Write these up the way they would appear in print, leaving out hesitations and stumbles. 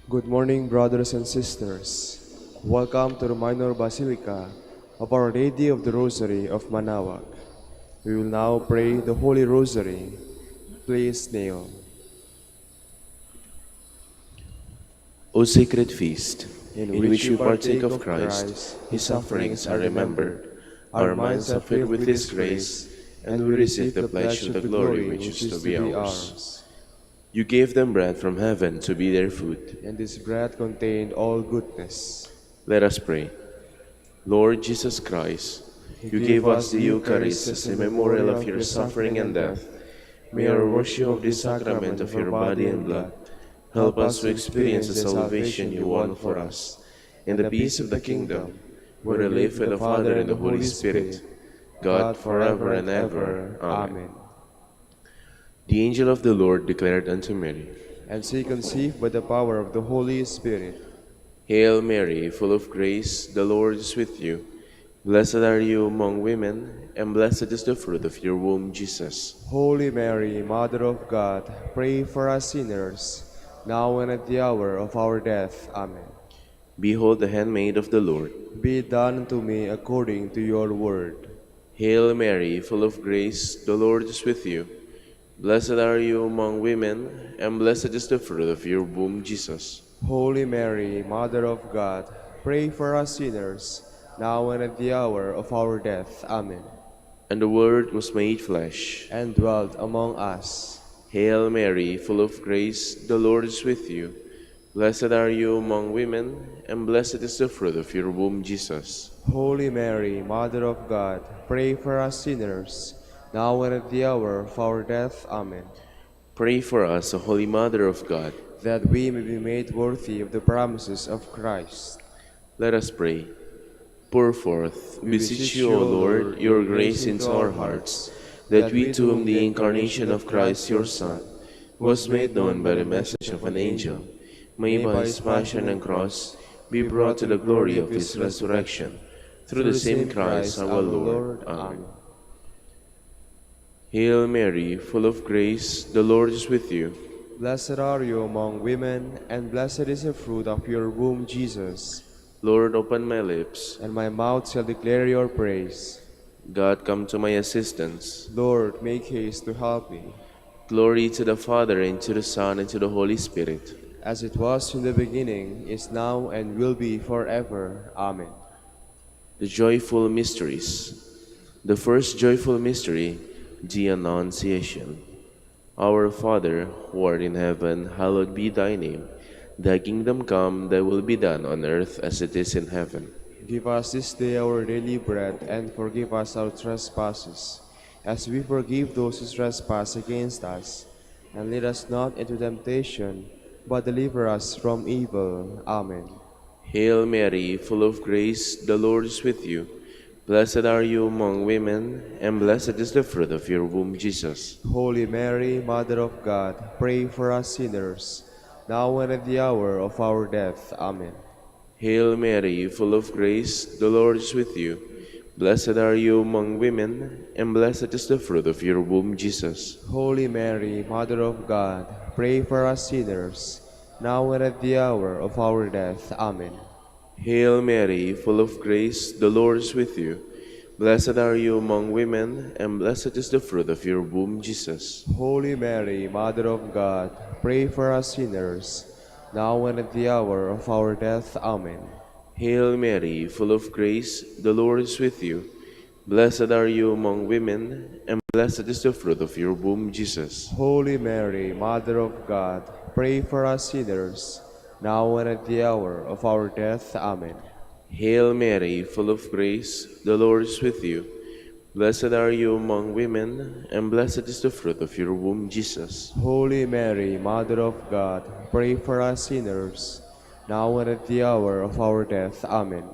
Good morning, brothers and sisters. Welcome to the Minor Basilica of Our Lady of the Rosary of Manaoag. We will now pray the Holy Rosary. Please kneel. O sacred feast, In in which which we we partake partake of of Christ, Christ, His sufferings are remembered, remembered, our our minds minds are are filled filled with with His His grace, grace, and and we we receive receive the the pledge pledge of of the the glory glory which which is to is to be be ours. ours. You gave them bread from heaven to be their food. And this bread contained all goodness. Let us pray. Lord Jesus Christ, You you gave gave us us the the Eucharist Eucharist as as a a memorial memorial of of your your suffering suffering and and death. death. May May our our worship worship of of this this sacrament sacrament of of our your body body and and blood blood help help us us to to experience experience the the salvation salvation you you won won for for us us, and and the the peace peace of of the the kingdom, kingdom, where where we we live live with with the the Father Father and and the the Holy Holy Spirit, Spirit, God God forever forever and and ever. ever. Amen. Amen. The angel of the Lord declared unto Mary, And she conceived by the power of the Holy Spirit. Hail Mary, full of grace, the Lord is with you. Blessed are you among women, and blessed is the fruit of your womb, Jesus. Holy Mary, Mother of God, pray for us sinners, now and at the hour of our death. Amen. Behold the handmaid of the Lord. Be it done unto me according to your word. Hail Mary, full of grace, the Lord is with you. Blessed are you among women, and blessed is the fruit of your womb, Jesus. Holy Mary, Mother of God, pray for us sinners, now and at the hour of our death. Amen. And the Word was made flesh. And dwelt among us. Hail Mary, full of grace, the Lord is with you. Blessed are you among women, and blessed is the fruit of your womb, Jesus. Holy Mary, Mother of God, pray for us sinners, now and at the hour of our death. Amen. Pray for us, O Holy Mother of God. That we may be made worthy of the promises of Christ. Let us pray. Pour forth, We beseech beseech you, you, O O Lord, Lord, your your grace grace into into our our hearts, hearts, that that we we to to whom whom the the incarnation incarnation of of Christ Christ your your Son Son was made known by the message of an angel, may by his passion and cross be brought to the glory of his resurrection, through the same Christ our Lord. Amen. Amen. Hail Mary, full of grace, the Lord is with you. Blessed are you among women, and blessed is the fruit of your womb, Jesus. Lord, open my lips. And my mouth shall declare your praise. God, come to my assistance. Lord, make haste to help me. Glory to the Father, and to the Son, and to the Holy Spirit. As it was in the beginning, is now, and will be forever. Amen. The joyful mysteries. The first joyful mystery, the Annunciation. Our Father, who art in heaven, hallowed be thy name. Thy kingdom come, thy will be done on earth as it is in heaven. Give us this day our daily bread, and forgive us our trespasses, as we forgive those who trespass against us. And lead us not into temptation, but deliver us from evil. Amen. Hail Mary, full of grace, the Lord is with you. Blessed are you among women, and blessed is the fruit of your womb, Jesus. Holy Mary, Mother of God, pray for us sinners, now and at the hour of our death. Amen. Hail Mary, full of grace, the Lord is with you. Blessed are you among women, and blessed is the fruit of your womb, Jesus. Holy Mary, Mother of God, pray for us sinners, now and at the hour of our death. Amen. Hail Mary, full of grace, the Lord is with you. Blessed are you among women, and blessed is the fruit of your womb, Jesus. Holy Mary, Mother of God, pray for us sinners, now and at the hour of our death. Amen. Hail Mary, full of grace, the Lord is with you. Blessed are you among women, and blessed is the fruit of your womb, Jesus. Holy Mary, Mother of God, pray for us sinners, now and at the hour of our death. Amen. Hail Mary, full of grace, the Lord is with you. Blessed are you among women, and blessed is the fruit of your womb, Jesus. Holy Mary, Mother of God, pray for us sinners, now and at the hour of our death. Amen.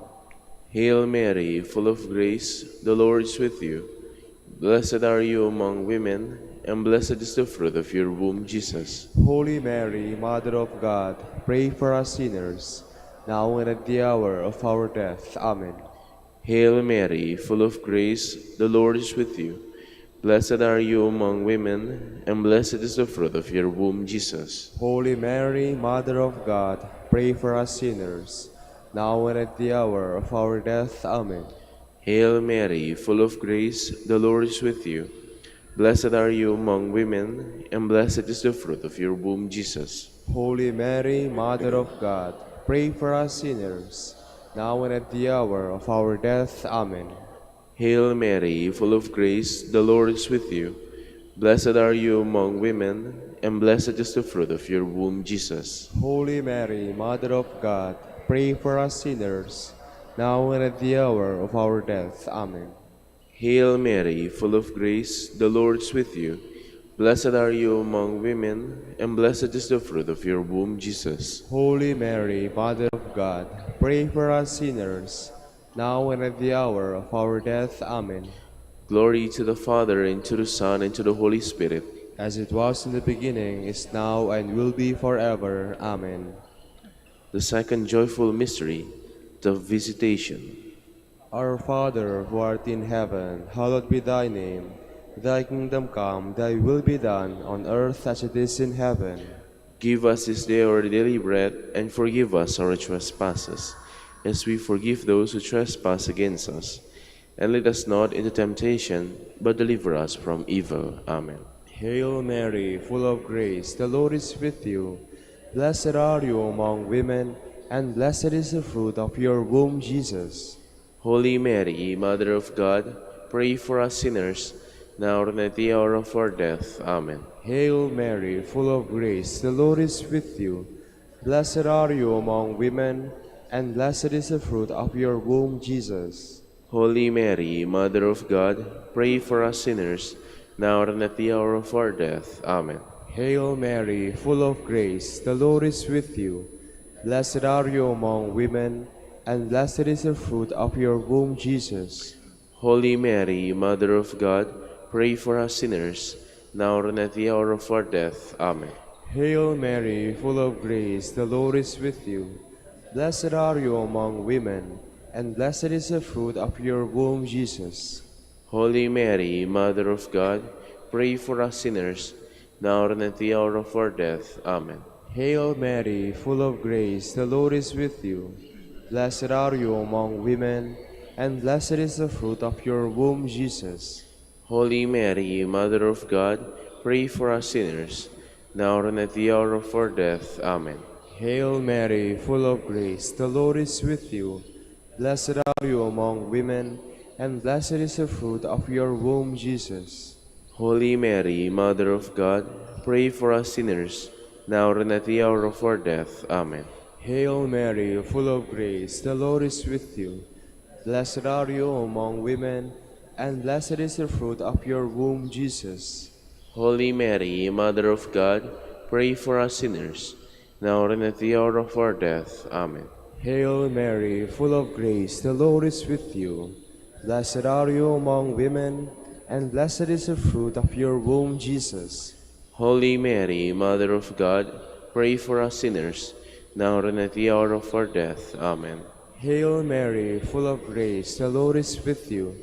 Hail Mary, full of grace, the Lord is with you. Blessed are you among women, and blessed is the fruit of your womb, Jesus. Holy Mary, Mother of God, pray for us sinners, now and at the hour of our death. Amen. Hail Mary, full of grace, the Lord is with you. Blessed are you among women, and blessed is the fruit of your womb, Jesus. Holy Mary, Mother of God, pray for us sinners, now and at the hour of our death. Amen. Hail Mary, full of grace, the Lord is with you. Blessed are you among women, and blessed is the fruit of your womb, Jesus. Holy Mary, Mother of God, pray for us sinners, now and at the hour of our death. Amen. Hail Mary, full of grace, the Lord is with you. Blessed are you among women, and blessed is the fruit of your womb, Jesus. Holy Mary, Mother of God, pray for us sinners, now and at the hour of our death. Amen. Hail Mary, full of grace, the Lord is with you. Blessed are you among women, and blessed is the fruit of your womb, Jesus. Holy Mary, Mother of God, pray for us sinners, now and at the hour of our death. Amen. Glory to the Father, and to the Son, and to the Holy Spirit. As it was in the beginning, is now, and will be forever. Amen. The second joyful mystery, the Visitation. Our Father, who art in heaven, hallowed be thy name. Thy kingdom come, thy will be done, on earth as it is in heaven. Give us this day our daily bread, and forgive us our trespasses, as we forgive those who trespass against us. And lead us not into temptation, but deliver us from evil. Amen. Hail Mary, full of grace, the Lord is with you. Blessed are you among women, and blessed is the fruit of your womb, Jesus. Holy Mary, Mother of God, pray for us sinners, now and at the hour of our death. Amen. Hail Mary, full of grace, the Lord is with you. Blessed are you among women, and blessed is the fruit of your womb, Jesus. Holy Mary, Mother of God, pray for us sinners, now and at the hour of our death. Amen. Hail Mary, full of grace, the Lord is with you. Blessed are you among women, and blessed is the fruit of your womb, Jesus. Holy Mary, Mother of God, pray for us sinners, now and at the hour of our death. Amen. Hail Mary, full of grace, the Lord is with you. Blessed are you among women, and blessed is the fruit of your womb, Jesus. Holy Mary, Mother of God, pray for us sinners, now and at the hour of our death. Amen. Hail Mary, full of grace, the Lord is with you. Blessed are you among women, and blessed is the fruit of your womb, Jesus. Holy Mary, Mother of God, pray for us sinners, now and at the hour of our death. Amen. Hail Mary, full of grace, the Lord is with you. Blessed are you among women, and blessed is the fruit of your womb, Jesus. Holy Mary, Mother of God, pray for us sinners, now and at the hour of our death. Amen. Hail Mary, full of grace, the Lord is with you. Blessed are you among women, and blessed is the fruit of your womb, Jesus. Holy Mary, Mother of God, pray for us sinners, now and at the hour of our death. Amen. Hail Mary, full of grace, the Lord is with you. Blessed are you among women, and blessed is the fruit of your womb, Jesus. Holy Mary, Mother of God, pray for us sinners, now and at the hour of our death. Amen. Hail Mary, full of grace, the Lord is with you.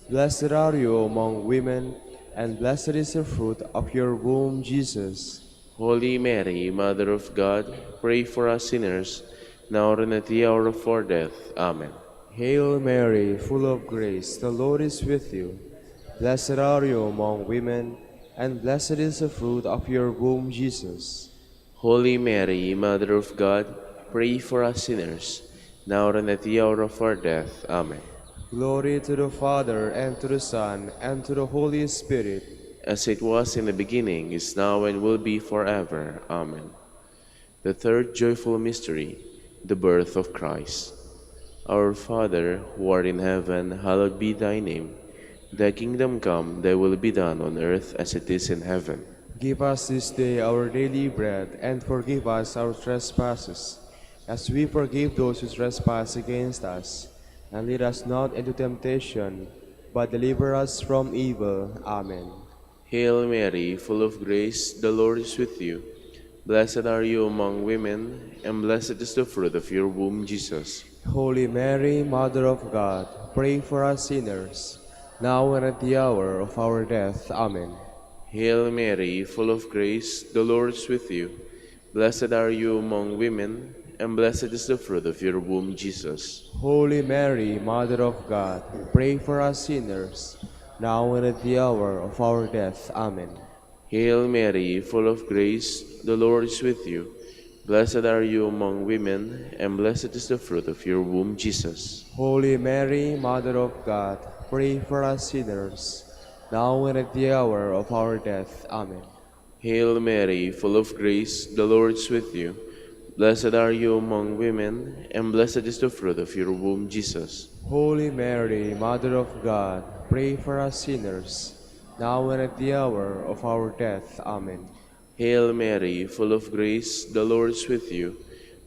Blessed are you among women, and blessed is the fruit of your womb, Jesus. Holy Mary, Mother of God, pray for us sinners, now and at the hour of our death. Amen. Hail Mary, full of grace, the Lord is with you. Blessed are you among women, and blessed is the fruit of your womb, Jesus. Holy Mary, Mother of God, pray for us sinners, now and at the hour of our death. Amen. Glory to the Father, and to the Son, and to the Holy Spirit. As it was in the beginning, is now, and will be forever. Amen. The third joyful mystery, the birth of Christ. Our Father, who art in heaven, hallowed be thy name. Thy kingdom come, thy will be done on earth as it is in heaven. Give us this day our daily bread, and forgive us our trespasses, as we forgive those who trespass against us. And lead us not into temptation, but deliver us from evil. Amen. Hail Mary, full of grace, the Lord is with you. Blessed are you among women, and blessed is the fruit of your womb, Jesus. Holy Mary, Mother of God, pray for us sinners, now and at the hour of our death. Amen. Hail Mary, full of grace, the Lord is with you. Blessed are you among women, and blessed is the fruit of your womb, Jesus. Holy Mary, Mother of God, pray for us sinners, now and at the hour of our death. Amen. Hail Mary, full of grace, the Lord is with you. Blessed are you among women, and blessed is the fruit of your womb, Jesus. Holy Mary, Mother of God, pray for us sinners, now and at the hour of our death. Amen. Hail Mary, full of grace, the Lord is with you. Blessed are you among women, and blessed is the fruit of your womb, Jesus. Holy Mary, Mother of God, pray for us sinners, now and at the hour of our death. Amen. Hail Mary, full of grace, the Lord is with you.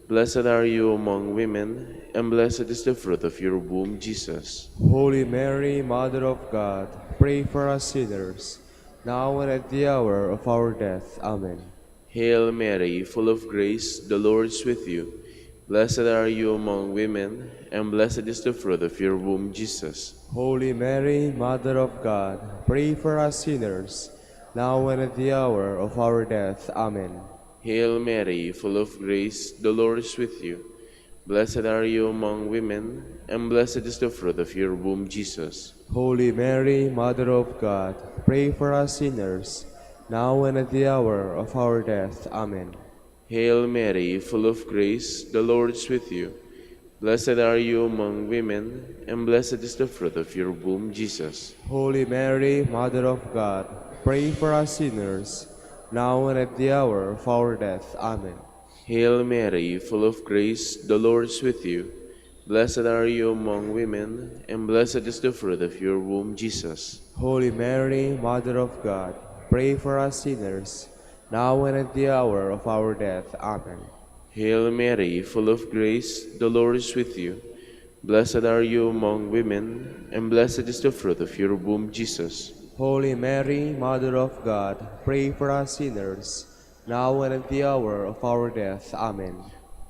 Blessed are you among women, and blessed is the fruit of your womb, Jesus. Holy Mary, Mother of God, pray for us sinners, now and at the hour of our death. Amen. Hail Mary, full of grace, the Lord is with you. Blessed are you among women, and blessed is the fruit of your womb, Jesus. Holy Mary, Mother of God, pray for us sinners, now and at the hour of our death. Amen. Hail Mary, full of grace, the Lord is with you. Blessed are you among women, and blessed is the fruit of your womb, Jesus. Holy Mary, Mother of God, pray for us sinners, now and at the hour of our death. Amen. Hail Mary, full of grace, the Lord is with you. Blessed are you among women, and blessed is the fruit of your womb, Jesus. Holy Mary, Mother of God, pray for us sinners, now and at the hour of our death. Amen. Hail Mary, full of grace, the Lord is with you. Blessed are you among women, and blessed is the fruit of your womb, Jesus. Holy Mary, Mother of God, pray for us sinners, now and at the hour of our death. Amen. Hail Mary, full of grace, the Lord is with you. Blessed are you among women, and blessed is the fruit of your womb, Jesus. Holy Mary, Mother of God, pray for us sinners, now and at the hour of our death. Amen.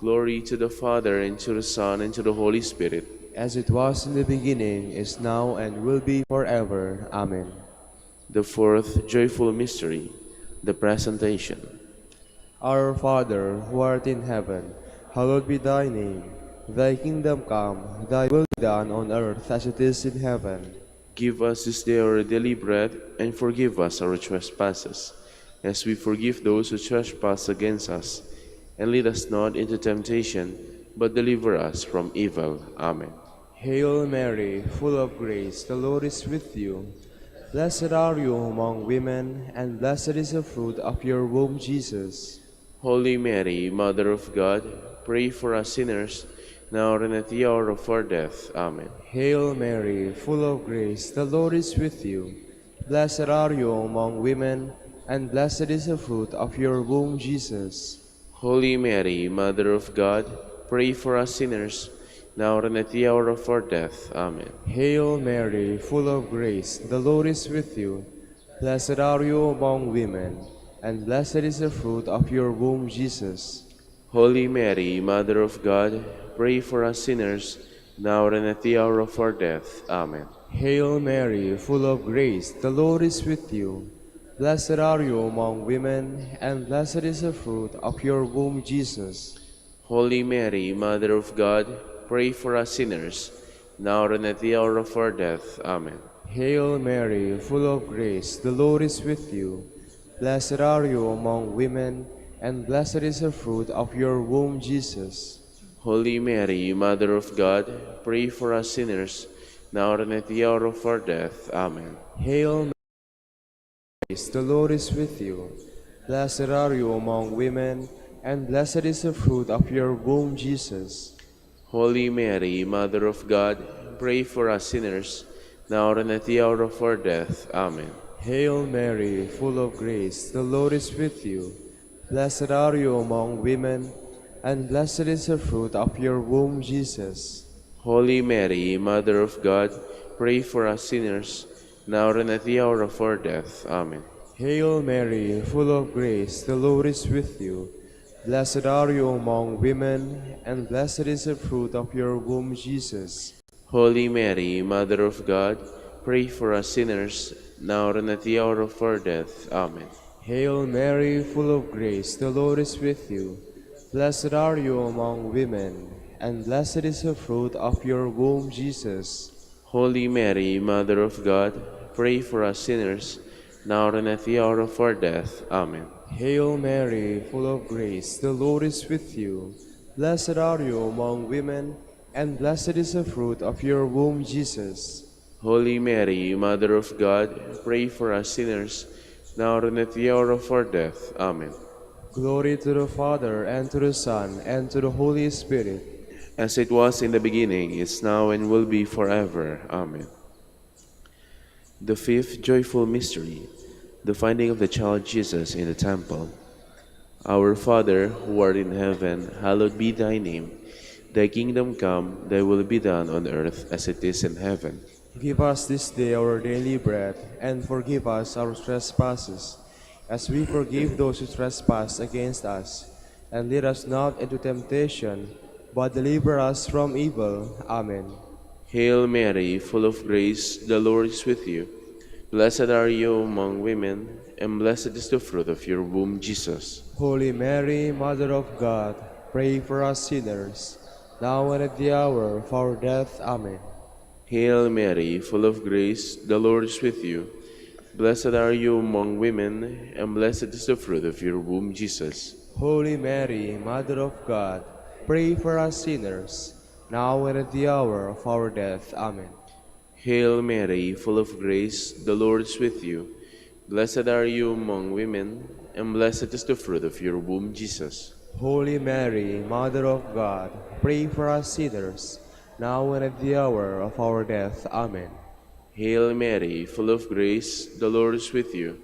Glory to the Father, and to the Son, and to the Holy Spirit. As it was in the beginning, is now, and will be forever. Amen. The fourth joyful mystery, the Presentation. Our Father, who art in heaven, hallowed be thy name. Thy kingdom come, thy will be done on earth as it is in heaven. Give us this day our daily bread, and forgive us our trespasses, as we forgive those who trespass against us. And lead us not into temptation, but deliver us from evil. Amen. Hail Mary, full of grace, the Lord is with you. Blessed are you among women, and blessed is the fruit of your womb, Jesus. Holy Mary, Mother of God, pray for us sinners, now and at the hour of our death. Amen. Hail Mary, full of grace, the Lord is with you. Blessed are you among women, and blessed is the fruit of your womb, Jesus. Holy Mary, Mother of God, pray for us sinners, now and at the hour of our death. Amen. Hail Mary, full of grace, the Lord is with you. Blessed are you among women, and blessed is the fruit of your womb, Jesus. Holy Mary, Mother of God, pray for us sinners, now and at the hour of our death. Amen. Hail Mary, full of grace, the Lord is with you. Blessed are you among women, and blessed is the fruit of your womb, Jesus. Holy Mary, Mother of God, pray for us sinners, now and at the hour of our death. Amen. Hail Mary, full of grace, the Lord is with you. Blessed are you among women, and blessed is the fruit of your womb, Jesus. Holy Mary, Mother of God, pray for us sinners, now and at the hour of our death. Amen. Hail Mary, the Lord is with you. Blessed are you among women, and blessed is the fruit of your womb, Jesus. Holy Mary, Mother of God, pray for us sinners, now and at the hour of our death. Amen. Hail Mary, full of grace, the Lord is with you. Blessed are you among women, and blessed is the fruit of your womb, Jesus. Holy Mary, Mother of God, pray for us sinners, now and at the hour of our death. Amen. Hail Mary, full of grace, the Lord is with you. Blessed are you among women, and blessed is the fruit of your womb, Jesus. Holy Mary, Mother of God, pray for us sinners, now and at the hour of our death. Amen. Hail Mary, full of grace, the Lord is with you. Blessed are you among women, and blessed is the fruit of your womb, Jesus. Holy Mary, Mother of God, pray for us sinners, now and at the hour of our death. Amen. Hail Mary, full of grace, the Lord is with you. Blessed are you among women, and blessed is the fruit of your womb, Jesus. Holy Mary, Mother of God, pray for us sinners, now and at the hour of our death. Amen. Glory to the Father, and to the Son, and to the Holy Spirit. As it was in the beginning, is now, and will be forever. Amen. The fifth joyful mystery, the finding of the child Jesus in the temple. Our Father, who art in heaven, hallowed be thy name. Thy kingdom come, thy will be done on earth as it is in heaven. Give us this day our daily bread, and forgive us our trespasses, as we forgive those who trespass against us. And lead us not into temptation, but deliver us from evil. Amen. Hail Mary, full of grace, the Lord is with you. Blessed are you among women, and blessed is the fruit of your womb, Jesus. Holy Mary, Mother of God, pray for us sinners, now and at the hour of our death. Amen. Hail Mary, full of grace, the Lord is with you. Blessed are you among women, and blessed is the fruit of your womb, Jesus. Holy Mary, Mother of God, pray for us sinners, now and at the hour of our death. Amen. Hail Mary, full of grace, the Lord is with you. Blessed are you among women, and blessed is the fruit of your womb, Jesus. Holy Mary, Mother of God, pray for us sinners, now and at the hour of our death. Amen. Hail Mary, full of grace, the Lord is with you.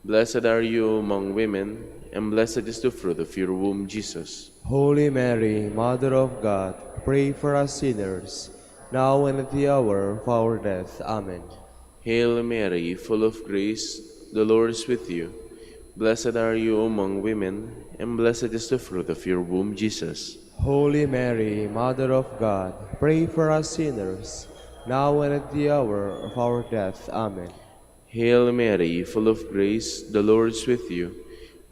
Blessed are you among women, and blessed is the fruit of your womb, Jesus. Holy Mary, Mother of God, pray for us sinners, now and at the hour of our death. Amen. Hail Mary, full of grace, the Lord is with you. Blessed are you among women, and blessed is the fruit of your womb, Jesus. Holy Mary, Mother of God, pray for us sinners, now and at the hour of our death. Amen. Hail Mary, full of grace, the Lord is with you.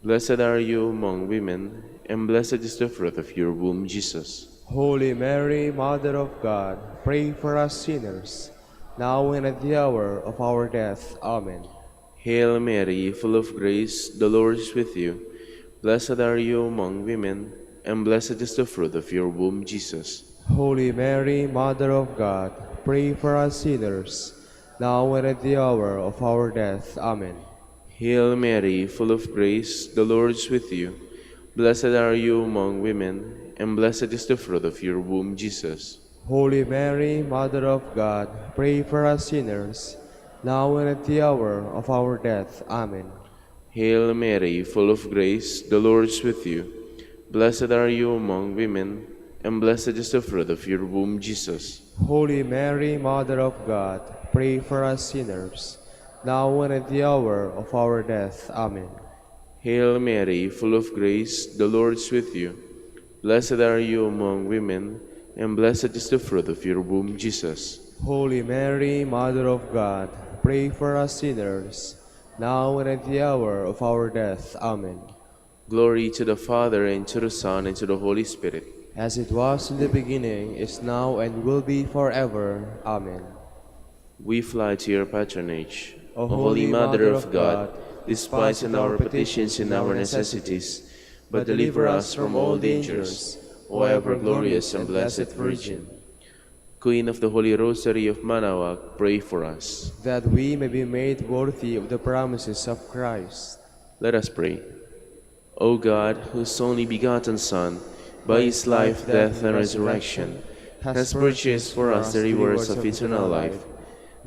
Blessed are you among women, and blessed is the fruit of your womb, Jesus. Holy Mary, Mother of God, pray for us sinners, now and at the hour of our death. Amen. Hail Mary, full of grace, the Lord is with you. Blessed are you among women, and blessed is the fruit of your womb, Jesus. Holy Mary, Mother of God, pray for us sinners, now and at the hour of our death. Amen. Hail Mary, full of grace, the Lord is with you. Blessed are you among women, and blessed is the fruit of your womb, Jesus. Holy Mary, Mother of God, pray for us sinners, now and at the hour of our death. Amen. Hail Mary, full of grace, the Lord is with you. Blessed are you among women, and blessed is the fruit of your womb, Jesus. Holy Mary, Mother of God, pray for us sinners, now and at the hour of our death. Amen. Hail Mary, full of grace, the Lord is with you. Blessed are you among women, and blessed is the fruit of your womb, Jesus. Holy Mary, Mother of God, pray for us sinners, now and at the hour of our death. Amen. Glory to the Father, and to the Son, and to the Holy Spirit. As it was in the beginning, is now, and will be forever. Amen. We fly to your patronage, O O Holy Mother of God, despise in our petitions and our necessities, but deliver us from all dangers, O ever glorious and blessed Virgin. Queen of the Holy Rosary of Manaoag, pray for us. That we may be made worthy of the promises of Christ. Let us pray. O God, whose only begotten Son, by his life, death, and resurrection, has purchased for us the rewards of eternal life,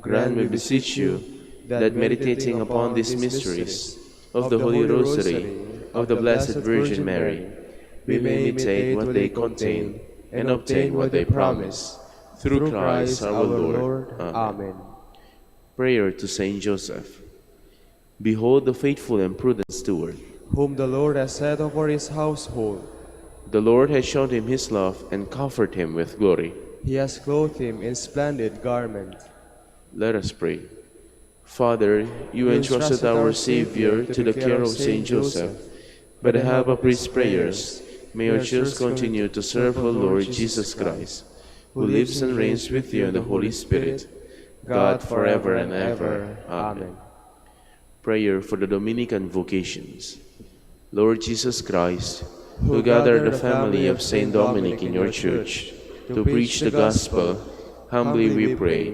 grant, we beseech you, that meditating upon these mysteries of the Holy Rosary of the Blessed Virgin Mary, we may imitate what they contain and obtain what they promise. Through Christ our Lord. Amen. Prayer to Saint Joseph. Behold the faithful and prudent steward. Whom the Lord has set over his household. The Lord has shown him his love and covered him with glory. He has clothed him in splendid garment. Let us pray. Father, you entrusted our Savior to the care of Saint Joseph. By the help of his prayers, May our church continue to serve our Lord Jesus Christ, who lives and reigns with you in the Holy Spirit, God forever and ever. Amen. Prayer for the Dominican vocations. Lord Jesus Christ, who gathered the family of Saint Dominic in your church to preach the gospel, humbly we pray,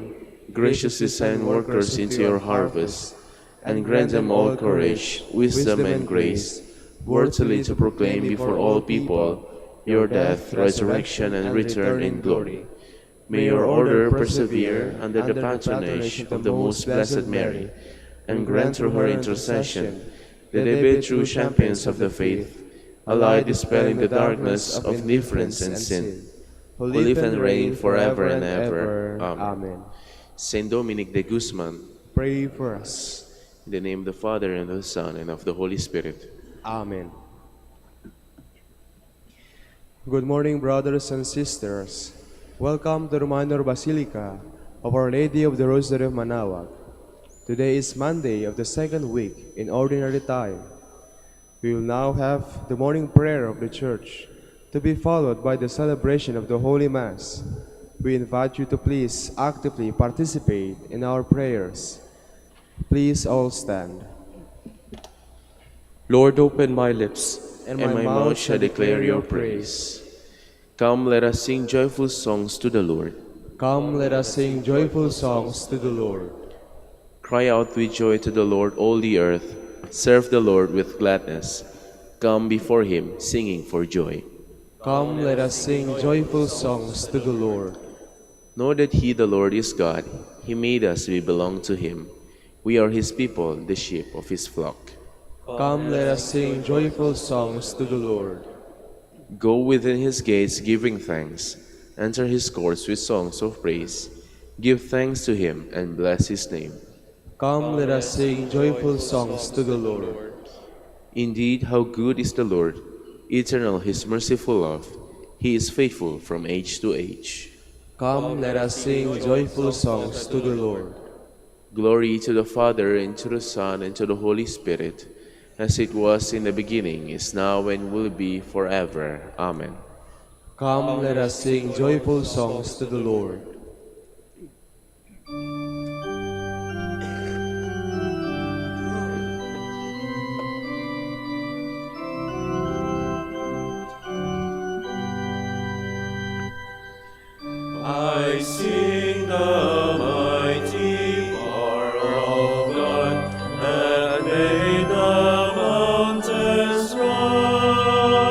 graciously send workers into your harvest, and grant them all courage, wisdom, and grace, worthily to proclaim before all people your death, resurrection, and return in glory. May your order persevere under the patronage of the most blessed Mary, and grant through her intercession that they be true champions of the faith, a light dispelling the darkness of indifference and sin, who live and reign forever and ever. Amen. Saint Dominic de Guzman, Pray for us. in the name of the Father, and of the Son, and of the Holy Spirit. Amen. Good morning, brothers and sisters. Welcome to the Minor Basilica of Our Lady of the Rosary of Manaoag. Today is Monday of the second week in Ordinary Time. We will now have the morning prayer of the Church, to be followed by the celebration of the Holy Mass. We invite you to please actively participate in our prayers. Please all stand. Lord, open my lips, And my mouth shall declare your praise. Come, let us sing joyful songs to the Lord. Come, let us sing joyful songs to the Lord. Cry out with joy to the Lord, all the earth. Serve the Lord with gladness. Come before him, singing for joy. Come, let us sing joyful songs to the Lord. Know that he, the Lord, is God. He made us, we belong to him. We are his people, the sheep of his flock. Come, let us sing joyful songs to the Lord. Go within his gates giving thanks. Enter his courts with songs of praise. Give thanks to him and bless his name. Come, let us sing joyful songs to the Lord. Indeed, how good is the Lord! Eternal his merciful love. He is faithful from age to age. Come, let us sing joyful songs to the Lord. Glory to the Father, and to the Son, and to the Holy Spirit, as it was in the beginning, is now, and will be forever. Amen. Come, let us sing joyful songs to the Lord. I sing the mighty power of God that made the mountains rise,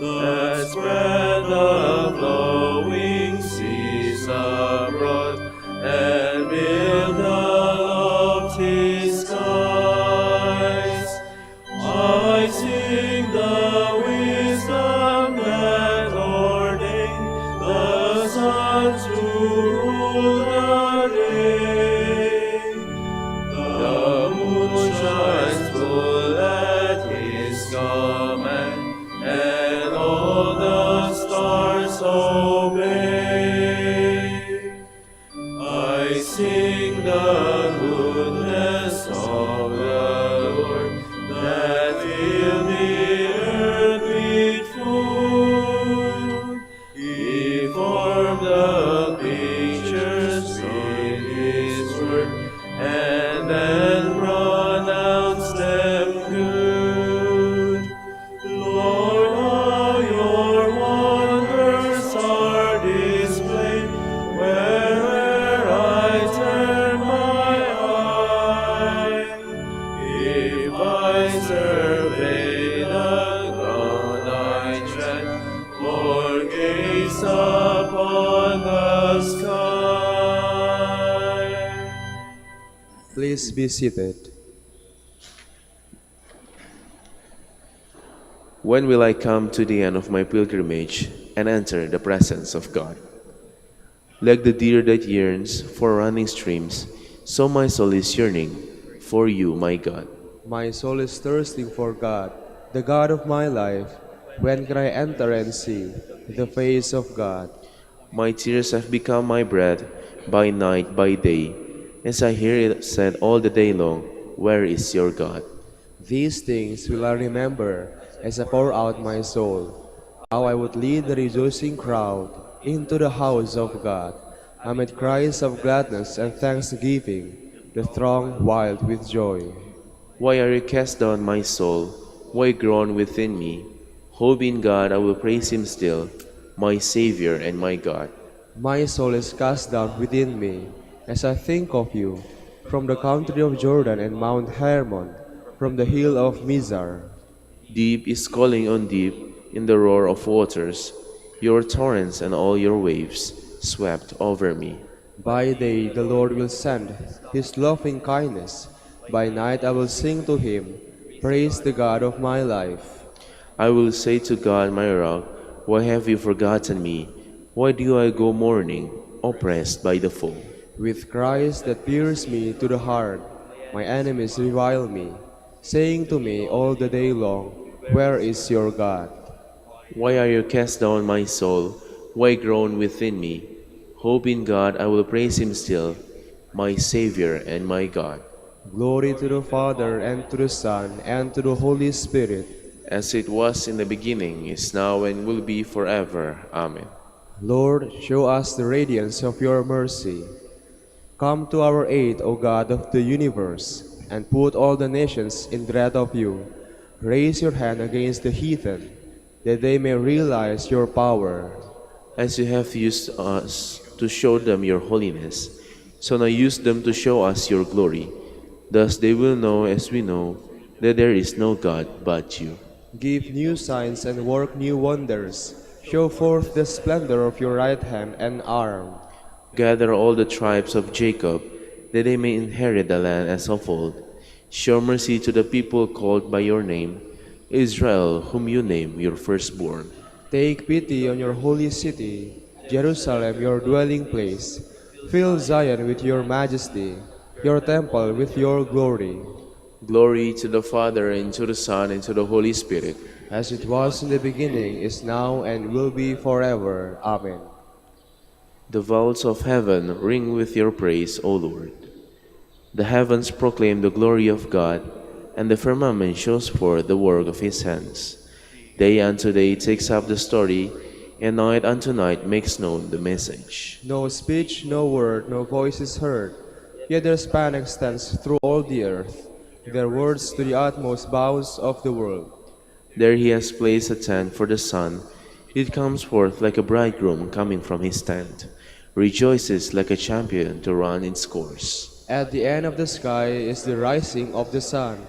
that spread the flowing seas abroad, and built the lofty skies. I sing the wisdom that ordained the suns to rule the day. The moon shines full at his command, and all the stars obey. I sing the goodness of the Lord, that filled the earth with food. He formed the creatures with his word, and then pronounced them good. Lord, how your wonders are displayed, where'er I turn my eye. If I survey the ground I tread, or gaze upon the sky. Please be seated. When will I come to the end of my pilgrimage and enter the presence of God? Like the deer that yearns for running streams, so my soul is yearning for you, my God. My soul is thirsting for God, the God of my life. When can I enter and see the face of God? My tears have become my bread by night, by day, as I hear it said all the day long, where is your God? These things will I remember, as I pour out my soul. How I would lead the rejoicing crowd into the house of God, amid cries of gladness and thanksgiving, the throng wild with joy. Why are you cast down, my soul? Why groan within me? Hope in God, I will praise him still, my Savior and my God. My soul is cast down within me, as I think of you, from the country of Jordan and Mount Hermon, from the hill of Mizar. Deep is calling on deep in the roar of waters. Your torrents and all your waves swept over me. By day the Lord will send his loving kindness, by night I will sing to him, praise the God of my life. I will say to God, my rock, why have you forgotten me? Why do I go mourning, oppressed by the foe? With cries that pierce me to the heart, my enemies revile me, saying to me all the day long, where is your God? Why are you cast down, my soul? Why groan within me? Hope in God, I will praise him still, my Savior and my God. Glory to the Father, and to the Son, and to the Holy Spirit, As it was in the beginning, is now, and will be forever. Amen. Lord, show us the radiance of your mercy. Come to our aid, O God of the universe, and put all the nations in dread of you. Raise your hand against the heathen, that they may realize your power. As you have used us to show them your holiness, so now use them to show us your glory. Thus they will know, as we know, that there is no God but you. Give new signs and work new wonders. Show forth the splendor of your right hand and arm. Gather all the tribes of Jacob, that they may inherit the land as of old. Show mercy to the people called by your name, Israel, whom you name your firstborn. Take pity on your holy city, Jerusalem, your dwelling place. Fill Zion with your majesty, your temple with your glory. Glory to the Father, and to the Son, and to the Holy Spirit. As it was in the beginning, is now, and will be forever. Amen. The vaults of heaven ring with your praise, O Lord. The heavens proclaim the glory of God, and the firmament shows forth the work of his hands. Day unto day takes up the story, and night unto night makes known the message. No speech, no word, no voice is heard, yet their span extends through all the earth, their words to the utmost bounds of the world. There he has placed a tent for the sun. It comes forth like a bridegroom coming from his tent, rejoices like a champion to run its course. At the end of the sky is the rising of the sun.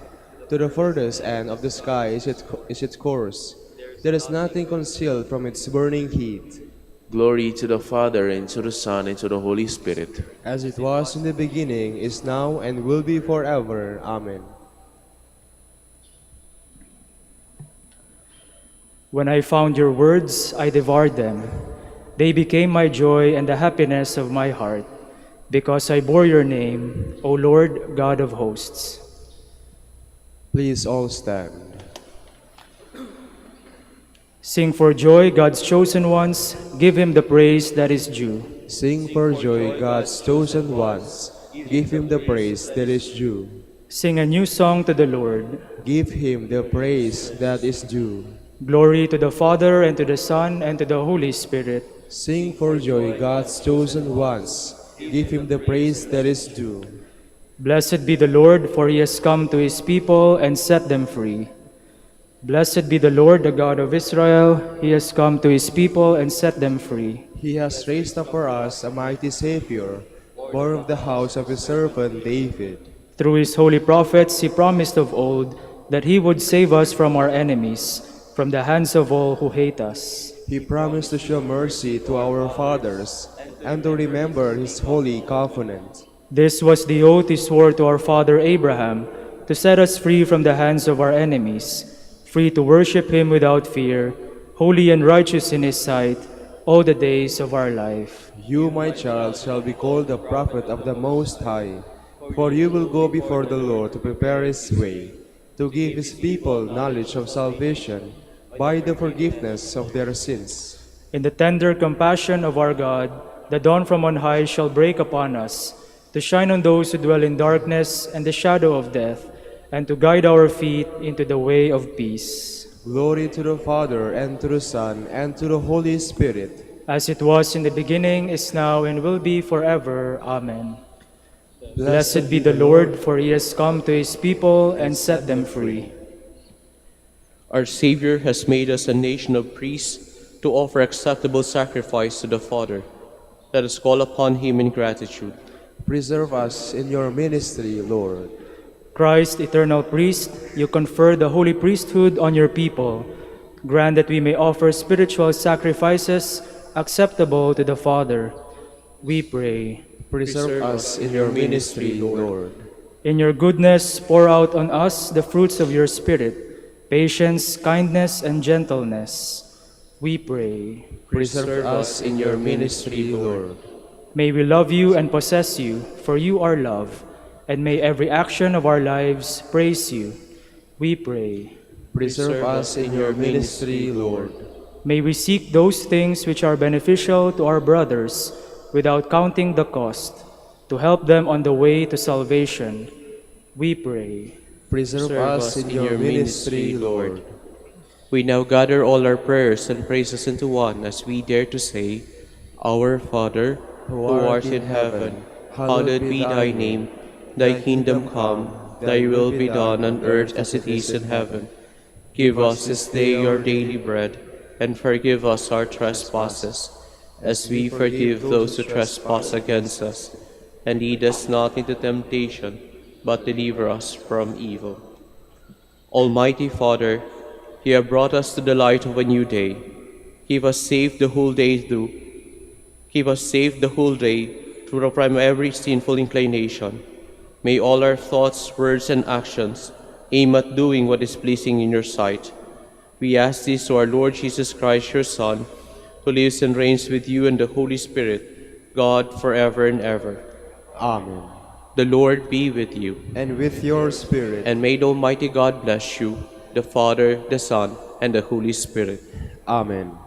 To the furthest end of the sky is its course. There is nothing concealed from its burning heat. Glory to the Father, and to the Son, and to the Holy Spirit. As it was in the beginning, is now, and will be forever. Amen. When I found your words, I devoured them. They became my joy and the happiness of my heart, because I bore your name, O Lord God of hosts. Please all stand. Sing for joy, God's chosen ones, give him the praise that is due. Sing for joy, God's chosen ones. Give him the praise that is due. Sing a new song to the Lord. Give him the praise that is due. Glory to the Father, and to the Son, and to the Holy Spirit. Sing for joy, God's chosen ones. Give him the praise that is due. Blessed be the Lord, for he has come to his people and set them free. Blessed be the Lord, the God of Israel. He has come to his people and set them free. He has raised up for us a mighty Savior, born of the house of his servant David. Through his holy prophets he promised of old that he would save us from our enemies, from the hands of all who hate us. He promised to show mercy to our fathers and to remember his holy covenant. This was the oath he swore to our father Abraham, to set us free from the hands of our enemies, free to worship him without fear, holy and righteous in his sight, all the days of our life. You, my child, shall be called the prophet of the Most High, for you will go before the Lord to prepare his way, to give his people knowledge of salvation by the forgiveness of their sins. In the tender compassion of our God, the dawn from on high shall break upon us, to shine on those who dwell in darkness and the shadow of death, and to guide our feet into the way of peace. Glory to the Father, and to the Son, and to the Holy Spirit. as it was in the beginning, is now, and will be forever. Amen. Blessed be the Lord, for he has come to his people and set them free. Our Savior has made us a nation of priests to offer acceptable sacrifice to the Father. Let us call upon him in gratitude. Preserve us in your ministry, Lord. Christ, eternal priest, you confer the holy priesthood on your people. Grant that we may offer spiritual sacrifices acceptable to the Father. We pray. Preserve us in your ministry, Lord. In your goodness, pour out on us the fruits of your Spirit, patience, kindness, and gentleness. We pray. Preserve us in your ministry, Lord. May we love you and possess you, for you are love, and may every action of our lives praise you. We pray. Preserve us in your ministry, Lord. May we seek those things which are beneficial to our brothers, without counting the cost, to help them on the way to salvation. We pray. Preserve us in your ministry, Lord. We now gather all our prayers and praises into one as we dare to say, Our Father, who art in heaven, hallowed be thy name. Thy kingdom come, thy will be done on earth as it is in heaven. Give us this day our daily bread, and forgive us our trespasses, as we forgive those who trespass against us. And lead us not into temptation, but deliver us from evil. Almighty Father, you have brought us to the light of a new day. Keep us safe the whole day through. Keep us safe the whole day through from every sinful inclination. May all our thoughts, words, and actions aim at doing what is pleasing in your sight. We ask this to our Lord Jesus Christ, your Son, who lives and reigns with you and the Holy Spirit, God, forever and ever. Amen. The Lord be with you. And with your spirit. And may the Almighty God bless you, the Father, the Son, and the Holy Spirit. Amen.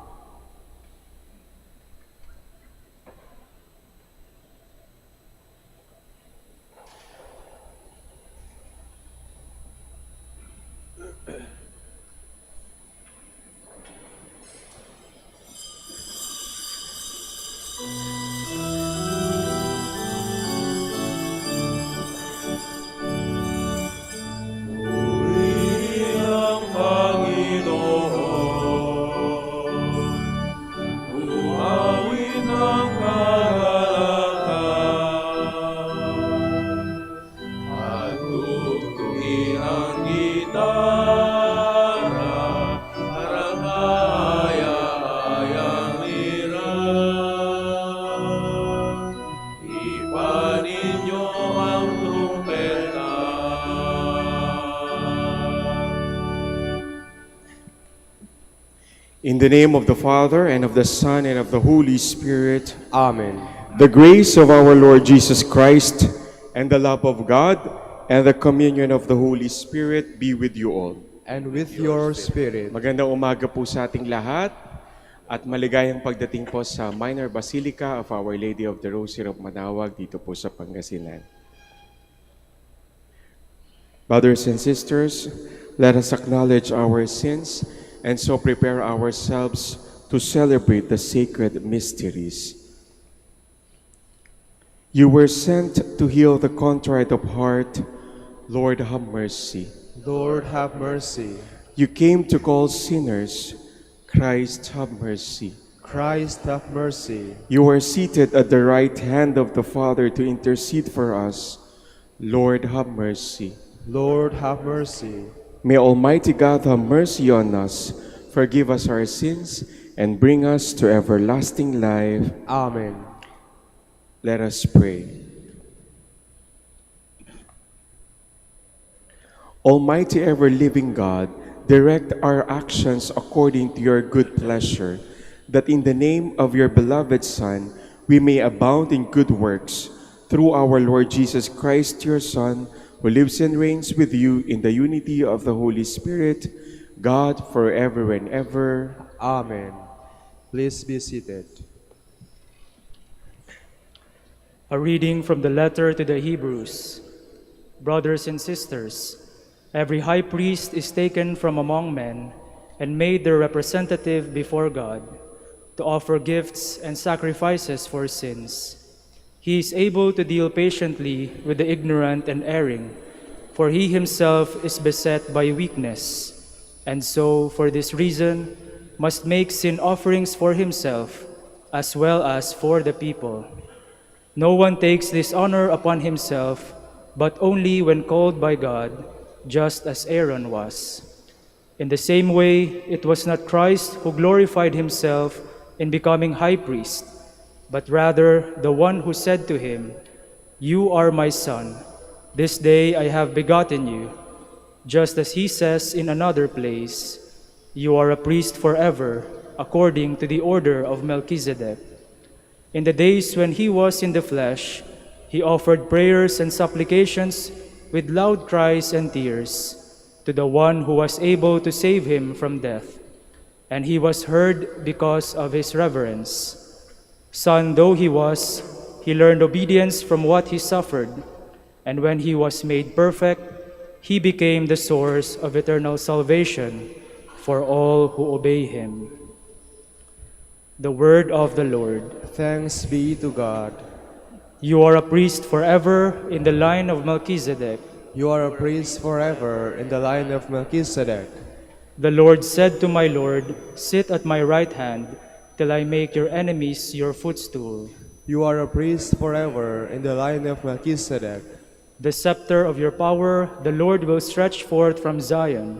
In the name of the Father, and of the Son, and of the Holy Spirit. Amen. The grace of our Lord Jesus Christ, and the love of God, and the communion of the Holy Spirit be with you all. And with your spirit. Magandang umaga po sa ating lahat, at maligayang pagdating po sa Minor Basilica of Our Lady of the Rosary of Manaoag dito po sa Pangasinan. Brothers and sisters, let us acknowledge our sins and so prepare ourselves to celebrate the sacred mysteries. You were sent to heal the contrite of heart. Lord, have mercy. Lord, have mercy. You came to call sinners. Christ, have mercy. Christ, have mercy. You are seated at the right hand of the Father to intercede for us. Lord, have mercy. Lord, have mercy. May Almighty God have mercy on us, forgive us our sins, and bring us to everlasting life. Amen. Let us pray. Almighty ever-living God, direct our actions according to your good pleasure, that in the name of your beloved Son, we may abound in good works, through our Lord Jesus Christ, your Son, who lives and reigns with you in the unity of the Holy Spirit, God, forever and ever. Amen. Please be seated. A reading from the letter to the Hebrews. Brothers and sisters, every high priest is taken from among men, and made their representative before God, to offer gifts and sacrifices for sins. He is able to deal patiently with the ignorant and erring, for he himself is beset by weakness, and so, for this reason, must make sin offerings for himself as well as for the people. No one takes this honor upon himself, but only when called by God, just as Aaron was. In the same way, it was not Christ who glorified himself in becoming high priest, but rather the one who said to him, "You are my son, this day I have begotten you." Just as he says in another place, "You are a priest forever, according to the order of Melchizedek." In the days when he was in the flesh, he offered prayers and supplications with loud cries and tears to the one who was able to save him from death, and he was heard because of his reverence. Son though he was, he learned obedience from what he suffered, and when he was made perfect, he became the source of eternal salvation for all who obey him. The word of the Lord. Thanks be to God. You are a priest forever in the line of Melchizedek. You are a priest forever in the line of Melchizedek. The Lord said to my Lord, "Sit at my right hand, till I make your enemies your footstool." You are a priest forever in the line of Melchizedek. The scepter of your power the Lord will stretch forth from Zion.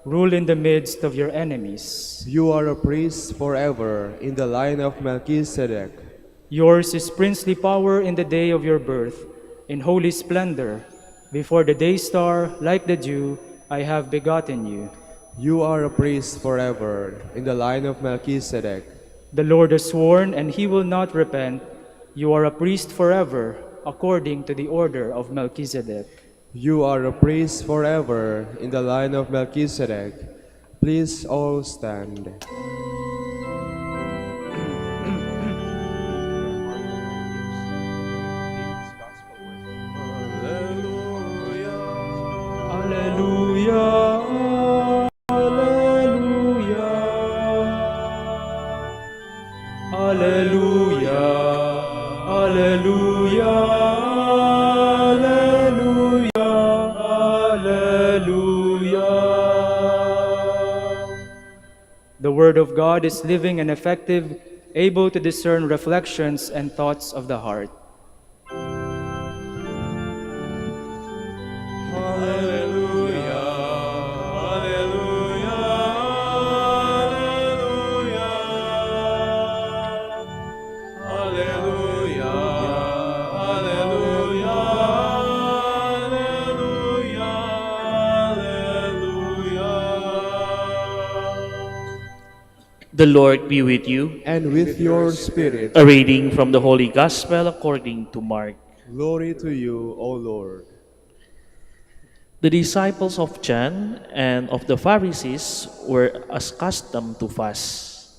Rule in the midst of your enemies. You are a priest forever in the line of Melchizedek. Yours is princely power in the day of your birth, in holy splendor. Before the day star, like the dew, I have begotten you. You are a priest forever in the line of Melchizedek. The Lord has sworn, and he will not repent. You are a priest forever, according to the order of Melchizedek. You are a priest forever in the line of Melchizedek. Please all stand. Alleluia, alleluia, alleluia, alleluia, alleluia, alleluia. The Word of God is living and effective, able to discern reflections and thoughts of the heart. Hallelujah, hallelujah, hallelujah, hallelujah, hallelujah, hallelujah, hallelujah. The Lord be with you. And with your spirit, A reading from the Holy Gospel according to Mark. glory to you, O Lord. The disciples of John and of the Pharisees were accustomed to fast.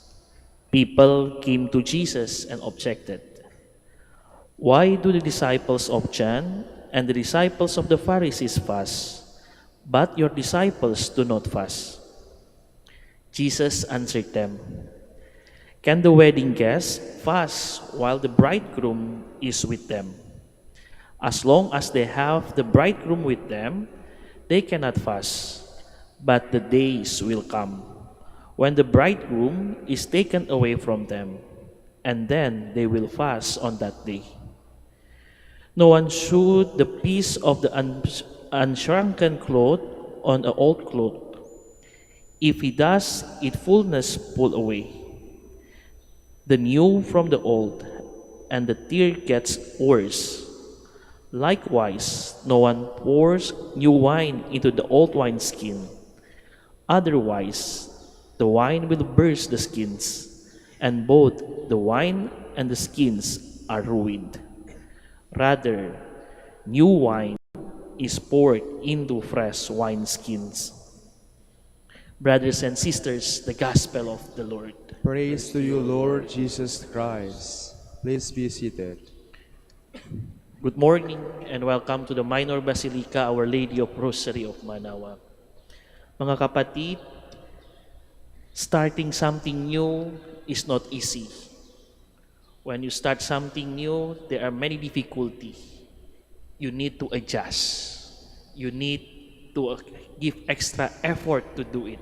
People came to Jesus and objected, "Why do the disciples of John and the disciples of the Pharisees fast, but your disciples do not fast?" Jesus answered them, "Can the wedding guests fast while the bridegroom is with them? As long as they have the bridegroom with them, they cannot fast. But the days will come when the bridegroom is taken away from them, and then they will fast on that day. No one should the piece of the unshrunken cloth on an old cloth. If he does, it fullness pull away the new from the old, and the tear gets worse. Likewise, no one pours new wine into the old wineskin. Otherwise, the wine will burst the skins, and both the wine and the skins are ruined. Rather, new wine is poured into fresh wineskins." Brothers and sisters, the Gospel of the Lord. Praise to you, Lord Jesus Christ. Please be seated. Good morning and welcome to the Minor Basilica, Our Lady of Rosary of Manaoag. Mga kapatid, Starting something new is not easy. When you start something new, there are many difficulties. You need to adjust. You need to give extra effort to do it.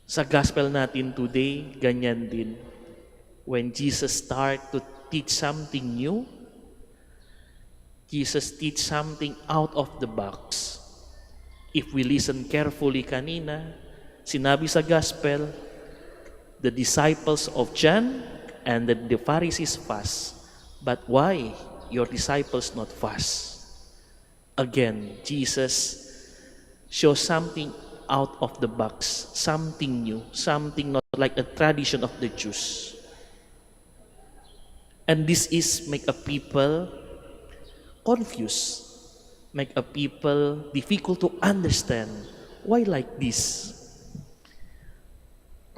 Sa gospel natin today, ganyan din. When Jesus start to teach something new, Jesus teach something out of the box. If we listen carefully kanina, sinabi sa gospel, the disciples of John and the Pharisees fast. But why your disciples not fast? Again, Jesus shows something out of the box, something new, something not like a tradition of the Jews. And this is make a people confused, make a people difficult to understand. Why like this?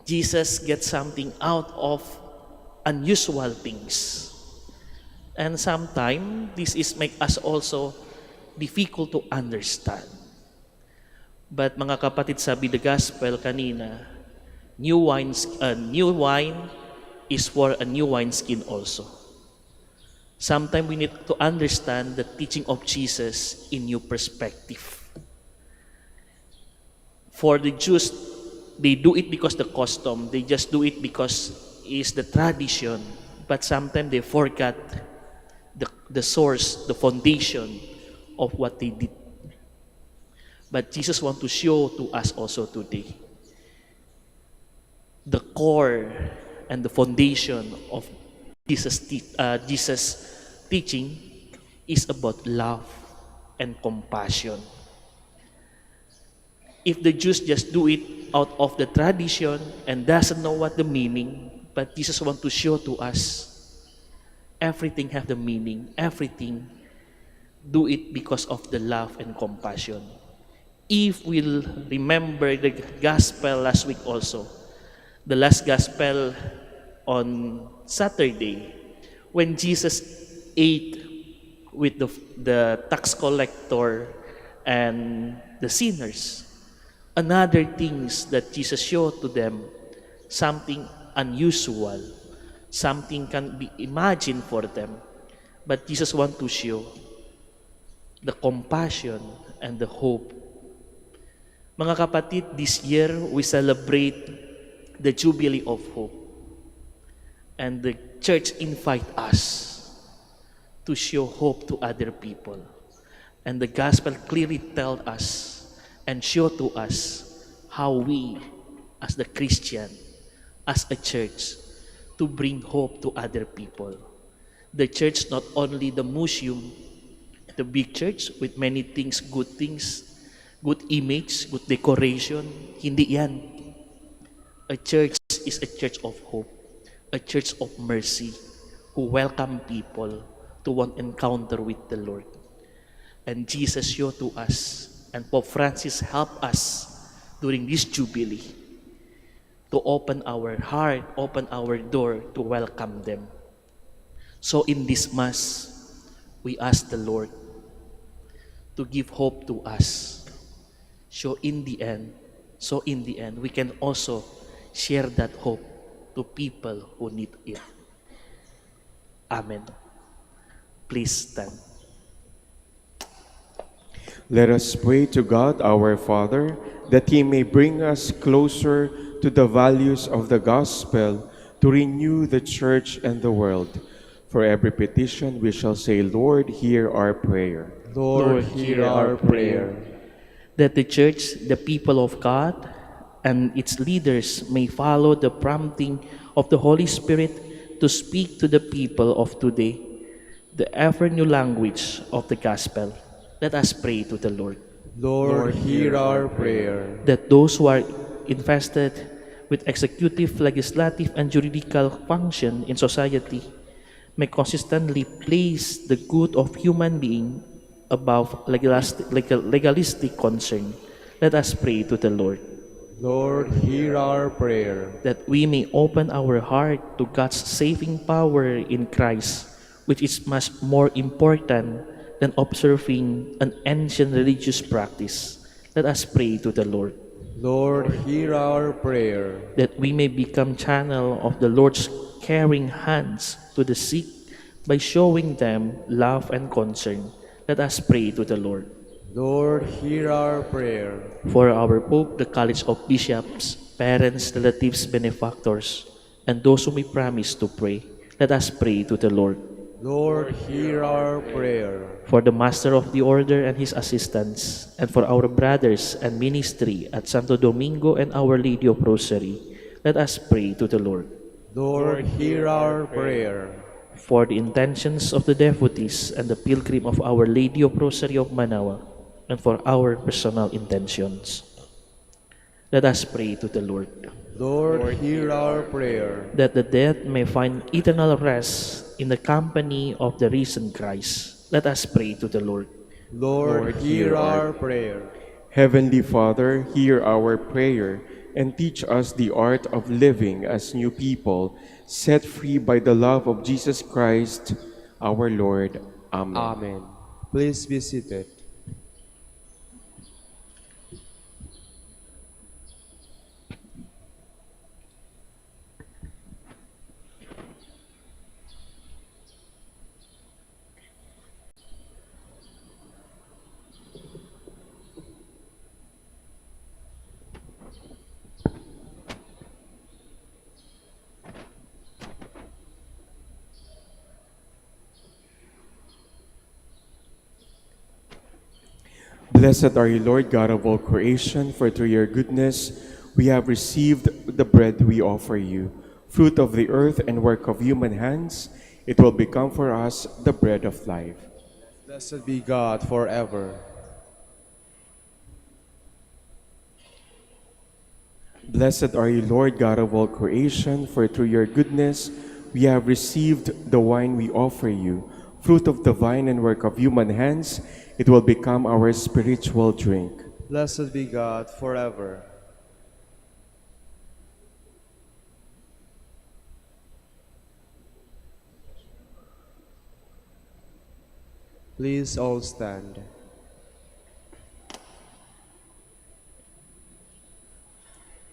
Jesus gets something out of unusual things. And sometimes this is make us also difficult to understand. But mga kapatid, sabi the gospel kanina, new wine is for a new wineskin also. Sometimes we need to understand the teaching of Jesus in new perspective. For the Jews, they do it because the custom. They just do it because it's the tradition. But sometimes they forgot the source, the foundation of what they did. But Jesus wants to show to us also today the core and the foundation of Jesus' teaching is about love and compassion. If the Jews just do it out of the tradition and doesn't know what the meaning, but Jesus wants to show to us everything have the meaning, everything do it because of the love and compassion. If we'll remember the gospel last week also, the last gospel on Saturday, when Jesus ate with the tax collector and the sinners, another things that Jesus showed to them, something unusual, something can be imagined for them. But Jesus wants to show the compassion and the hope. Mga kapatid, this year we celebrate the Jubilee of Hope. And the church invite us to show hope to other people. And the gospel clearly tells us and show to us how we, as the Christian, as a church, to bring hope to other people. The church, not only the museum, the big church with many things, good image, good decoration, hindi yan. A church is a church of hope, a church of mercy, who welcome people to one encounter with the Lord. And Jesus showed to us, and Pope Francis helped us during this Jubilee to open our heart, open our door to welcome them. So in this Mass, we ask the Lord to give hope to us. So in the end, we can also share that hope to people who need it. Amen. Please stand. Let us pray to God our Father that He may bring us closer to the values of the gospel to renew the church and the world. For every petition we shall say, Lord, hear our prayer. Lord, hear our prayer. That the church, the people of God, and its leaders may follow the prompting of the Holy Spirit to speak to the people of today the ever new language of the gospel. Let us pray to the Lord. Lord, hear our prayer. That those who are invested with executive, legislative, and juridical function in society may consistently place the good of human being above legalistic concern. Let us pray to the Lord. Lord, hear our prayer. That we may open our heart to God's saving power in Christ, which is much more important than observing an ancient religious practice. Let us pray to the Lord. Lord, hear our prayer. that we may become channel of the Lord's caring hands to the sick by showing them love and concern. Let us pray to the Lord. Lord, hear our prayer. For our Pope, the College of Bishops, parents, relatives, benefactors, and those whom we promise to pray, let us pray to the Lord. Lord, hear our prayer. For the Master of the Order and his assistants, and for our brothers and ministry at Santo Domingo and Our Lady of Rosary, let us pray to the Lord. Lord, hear our prayer. For the intentions of the devotees and the pilgrim of Our Lady of Rosary of Manaoag, and for our personal intentions, let us pray to the Lord. Lord, hear our prayer. That the dead may find eternal rest in the company of the risen Christ, let us pray to the Lord. Lord, hear our prayer. Heavenly Father, hear our prayer and teach us the art of living as new people, set free by the love of Jesus Christ, our Lord. Amen. Amen. Please be seated. Blessed are you, Lord God of all creation, for through your goodness we have received the bread we offer you, fruit of the earth and work of human hands. It will become for us the bread of life. Blessed be God forever. Blessed are you, Lord God of all creation, for through your goodness we have received the wine we offer you, fruit of the vine and work of human hands. It will become our spiritual drink. Blessed be God forever. Please all stand.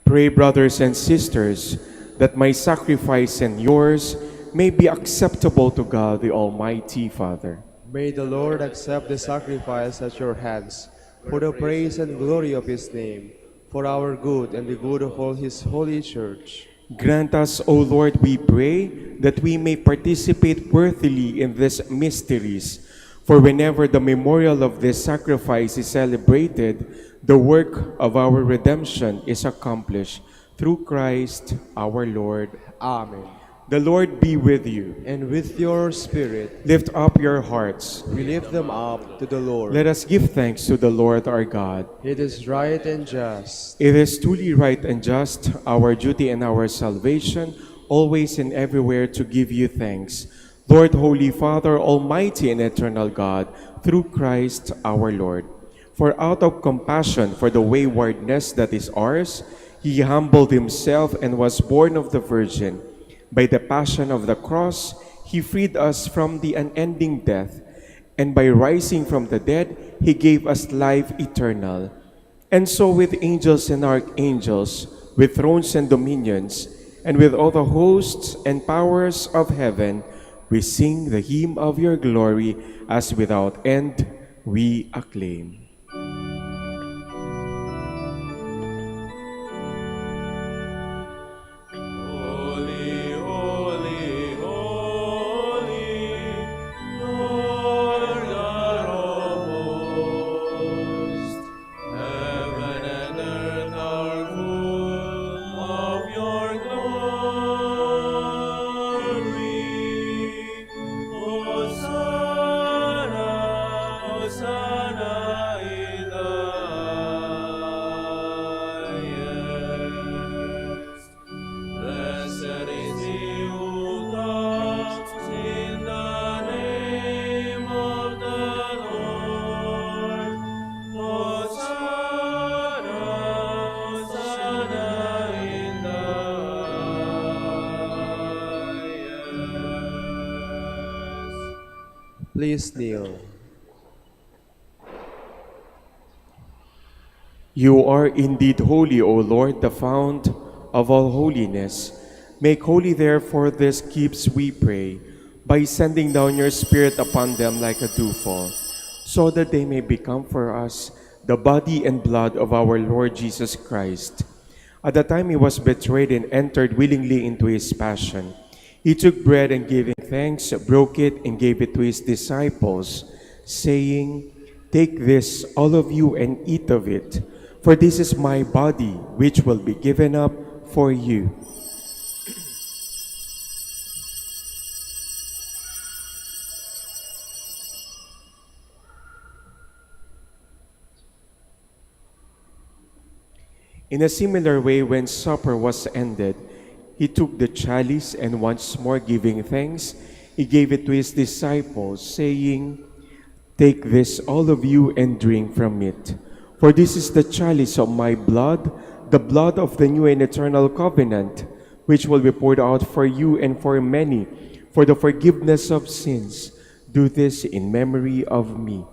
Pray, brothers and sisters, that my sacrifice and yours may be acceptable to God the Almighty Father. May the Lord accept the sacrifice at your hands for the praise and glory of his name, for our good and the good of all his holy church. Grant us, O Lord, we pray, that we may participate worthily in these mysteries. For whenever the memorial of this sacrifice is celebrated, the work of our redemption is accomplished through Christ our Lord. Amen. The Lord be with you. And with your spirit, Lift up your hearts. we lift them up to the Lord. Let us give thanks to the Lord our God. It is right and just. It is truly right and just, our duty and our salvation, always and everywhere to give you thanks. Lord, Holy Father, Almighty and eternal God, through Christ our Lord. For out of compassion for the waywardness that is ours, he humbled himself and was born of the Virgin. By the passion of the cross, he freed us from the unending death, and by rising from the dead, he gave us life eternal. And so with angels and archangels, with thrones and dominions, and with all the hosts and powers of heaven, we sing the hymn of your glory, as without end we acclaim. Please kneel. You are indeed holy, O Lord, the fount of all holiness. Make holy therefore these gifts, we pray, by sending down your Spirit upon them like a dewfall, so that they may become for us the body and blood of our Lord Jesus Christ. At the time he was betrayed and entered willingly into his passion, he took bread and giving thanks, broke it and gave it to his disciples, saying, "Take this, all of you, and eat of it, for this is my body, which will be given up for you." In a similar way, when supper was ended, he took the chalice and once more giving thanks, he gave it to his disciples, saying, "Take this, all of you, and drink from it. For this is the chalice of my blood, the blood of the new and eternal covenant, which will be poured out for you and for many, for the forgiveness of sins. Do this in memory of me."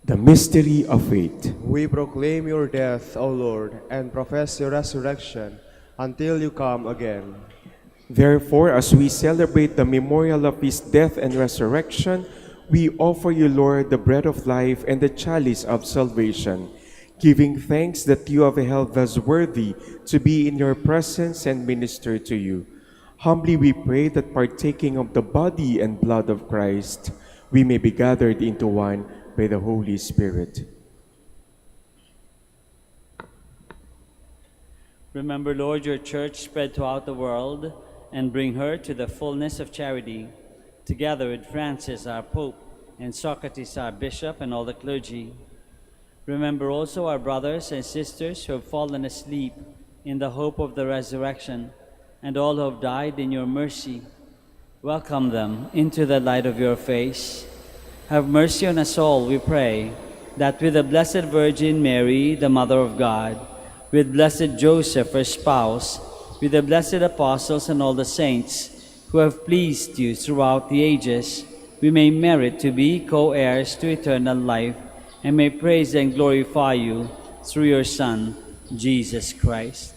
The mystery of faith. We proclaim your death, O Lord, and profess your resurrection until you come again. Therefore, as we celebrate the memorial of his death and resurrection, we offer you, Lord, the bread of life and the chalice of salvation, giving thanks that you have held us worthy to be in your presence and minister to you. Humbly we pray that partaking of the body and blood of Christ, we may be gathered into one by the Holy Spirit. Remember, Lord, your church spread throughout the world and bring her to the fullness of charity, together with Francis, our Pope, and Socrates, our Bishop, and all the clergy. Remember also our brothers and sisters who have fallen asleep in the hope of the resurrection, and all who have died in your mercy. Welcome them into the light of your face. Have mercy on us all, we pray, that with the Blessed Virgin Mary, the Mother of God, with blessed Joseph, her spouse, with the blessed apostles and all the saints who have pleased you throughout the ages, we may merit to be co-heirs to eternal life, and may praise and glorify you through your Son, Jesus Christ.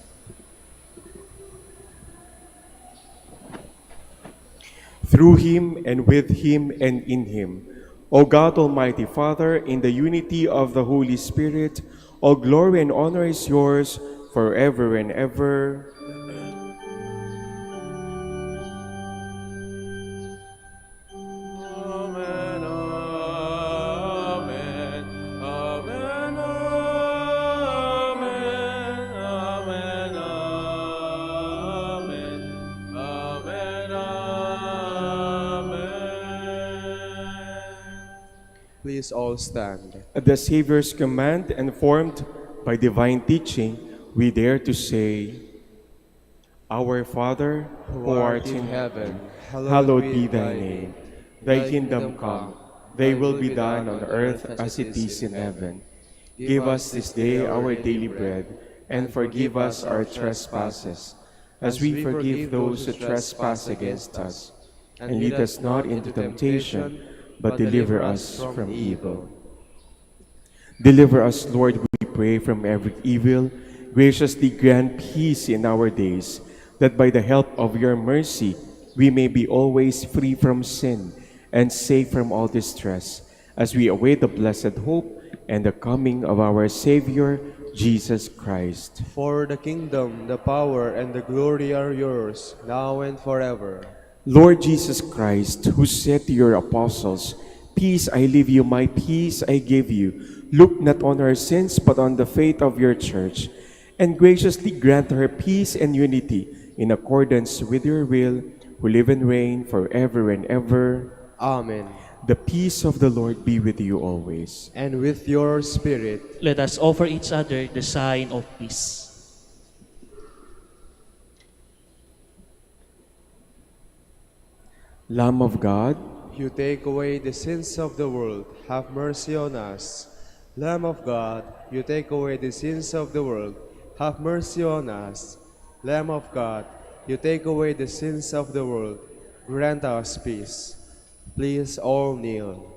Through him, and with him, and in him, O God, Almighty Father, in the unity of the Holy Spirit, all glory and honor is yours forever and ever. Amen, amen, amen, amen, amen, amen, amen. Please all stand. At the Savior's command and formed by divine teaching, we dare to say, Our Father, who art in heaven, hallowed be thy name. Thy kingdom come, thy will be done on earth as it is in heaven. Give us this day our daily bread, and forgive us our trespasses, as we forgive those who trespass against us. And lead us not into temptation, but deliver us from evil. Deliver us, Lord, we pray, from every evil. Graciously grant peace in our days, that by the help of your mercy we may be always free from sin and safe from all distress, as we await the blessed hope and the coming of our Savior, Jesus Christ. For the kingdom, the power, and the glory are yours, now and forever. Lord Jesus Christ, who said to your apostles, "Peace I leave you, my peace I give you," look not on our sins, but on the faith of your church, and graciously grant her peace and unity in accordance with your will, who live and reign forever and ever. Amen. The peace of the Lord be with you always. And with your spirit. Let us offer each other the sign of peace. Lamb of God, You take away the sins of the world, have mercy on us. Lamb of God, you take away the sins of the world, have mercy on us. Lamb of God, you take away the sins of the world. Grant us peace. Please all kneel.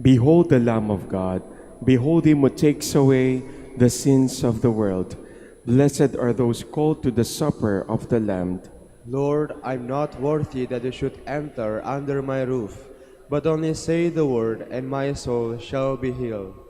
Behold the Lamb of God. Behold him who takes away the sins of the world. Blessed are those called to the supper of the Lamb. Lord, I'm not worthy that you should enter under my roof, but only say the word, and my soul shall be healed.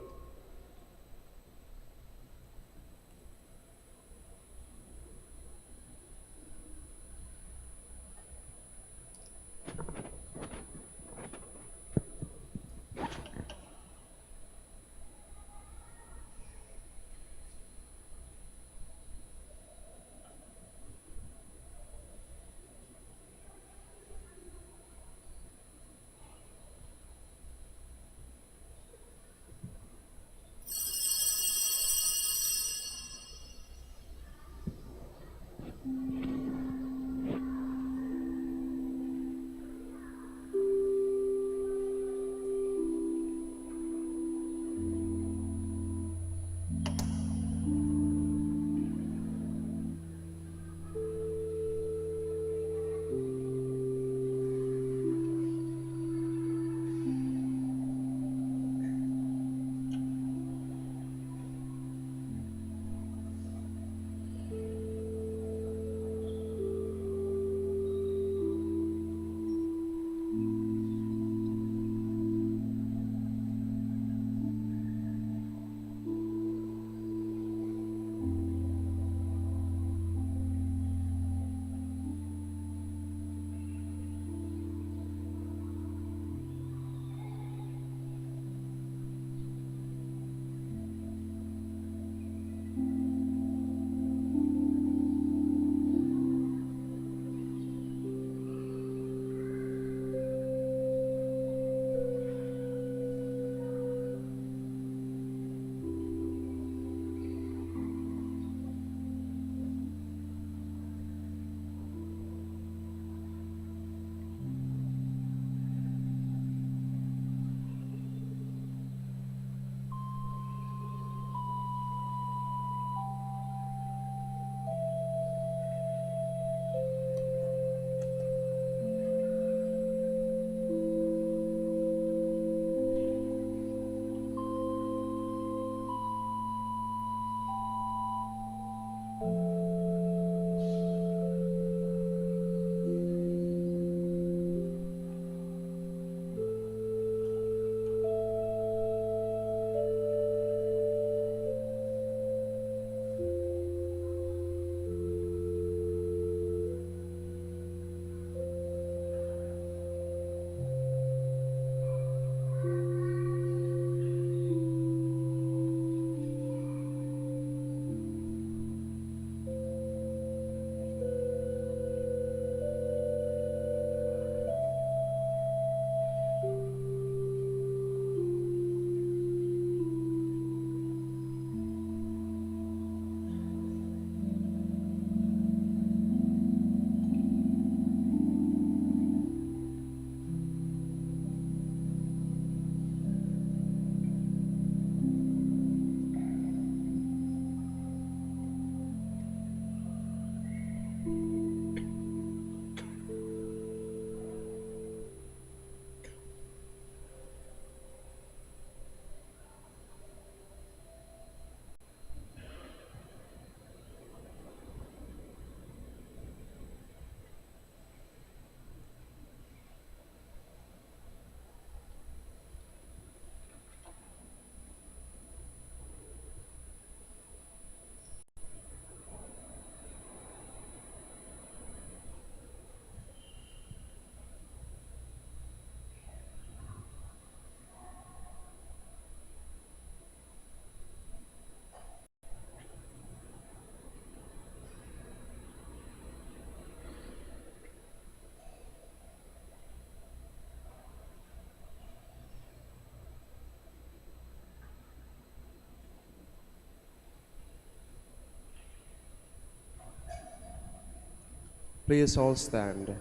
Please all stand.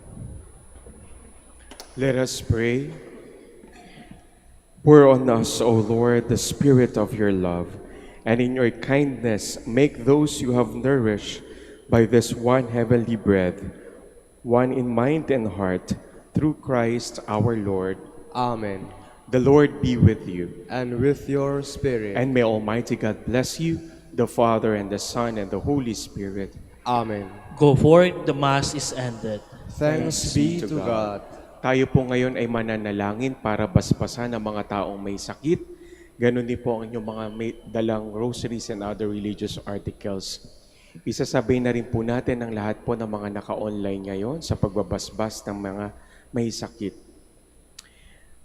Let us pray. Pour on us, O Lord, the spirit of your love, and in your kindness make those you have nourished by this one heavenly bread, one in mind and heart, through Christ our Lord. Amen. The Lord be with you, And with your spirit. and may Almighty God bless you, the Father, and the Son, and the Holy Spirit. Amen. Go forth, the Mass is ended. Thanks be to God. Tayo po ngayon ay mananalangin para basbasan ang mga taong may sakit. Ganon din po ang inyong mga may dalang rosaries and other religious articles. Isasabay na rin po natin ang lahat po ng mga naka-online ngayon sa pagbabasbas ng mga may sakit.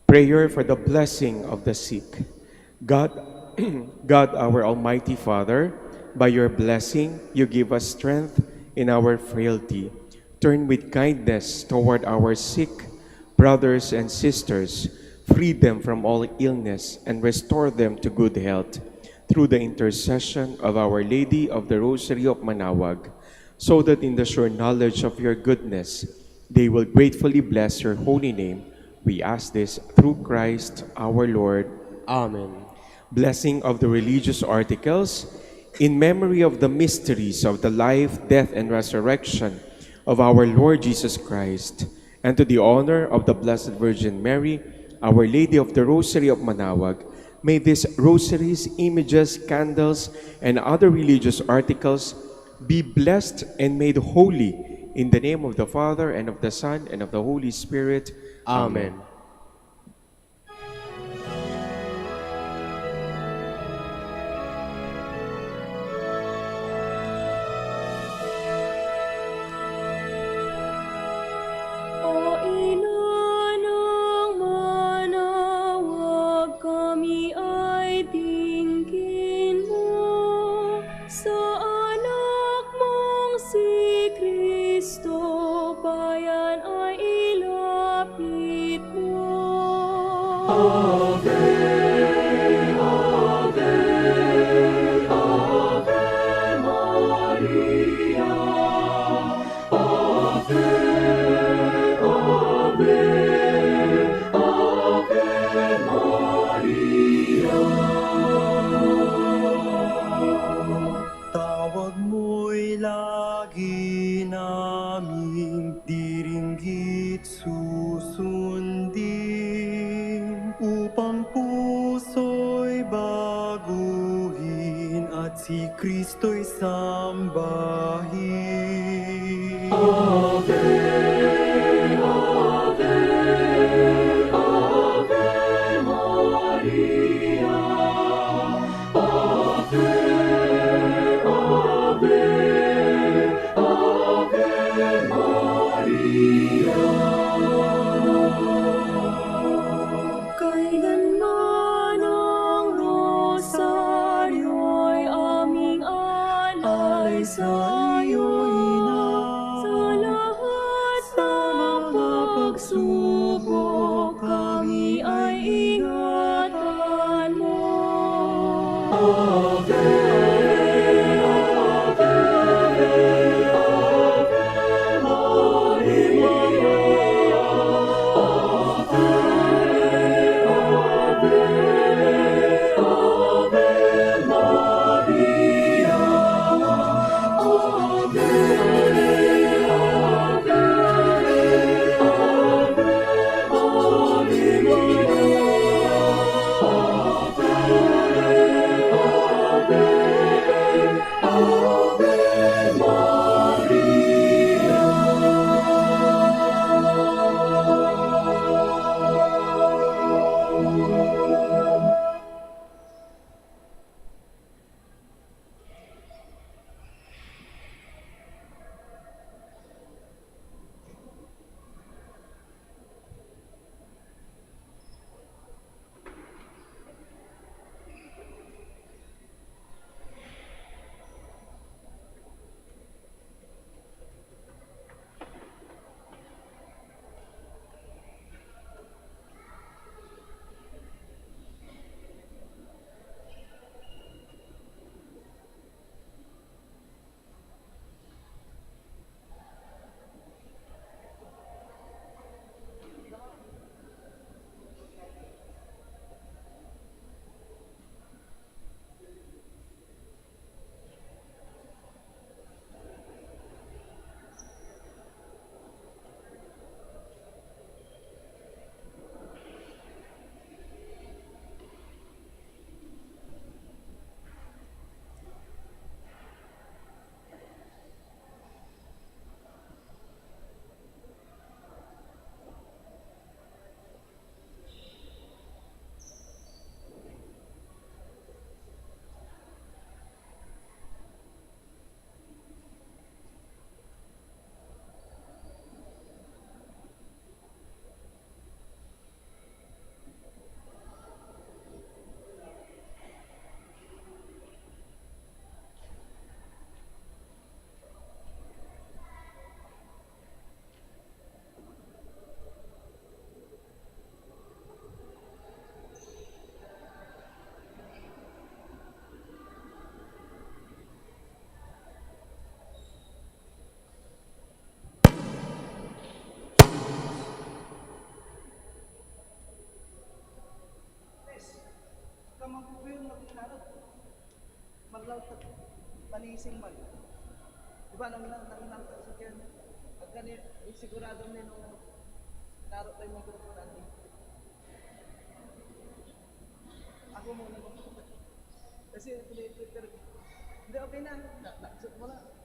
Prayer for the blessing of the sick. God, God our Almighty Father, by your blessing, you give us strength in our frailty. Turn with kindness toward our sick brothers and sisters, free them from all illness, and restore them to good health through the intercession of Our Lady of the Rosary of Manaoag, so that in the sure knowledge of your goodness, they will gratefully bless your holy name. We ask this through Christ our Lord. Amen. Blessing of the religious articles, in memory of the mysteries of the life, death, and resurrection of our Lord Jesus Christ, and to the honor of the Blessed Virgin Mary, Our Lady of the Rosary of Manaoag, may these rosaries, images, candles, and other religious articles be blessed and made holy in the name of the Father, and of the Son, and of the Holy Spirit. Amen. O ina ng Manaoag, kami ay tingin mo sa anak mong si Kristo, bayan ay ilapit mo. Tawag mo'y lagi naming diringgit susundin, upang puso'y baguhin at si Kristo'y sambahin. Kailanman ang rosaryo'y aming alay sa iyo, Ina. Sa lahat ng pagsubok, kami ay ingatan mo. maglaw panising man. Di ba nang sa kyan, pag ganit, sigurado na nung narot tayo mikrofon natin. Ako muna. Kasi, hindi, okay na. Naksot mo na.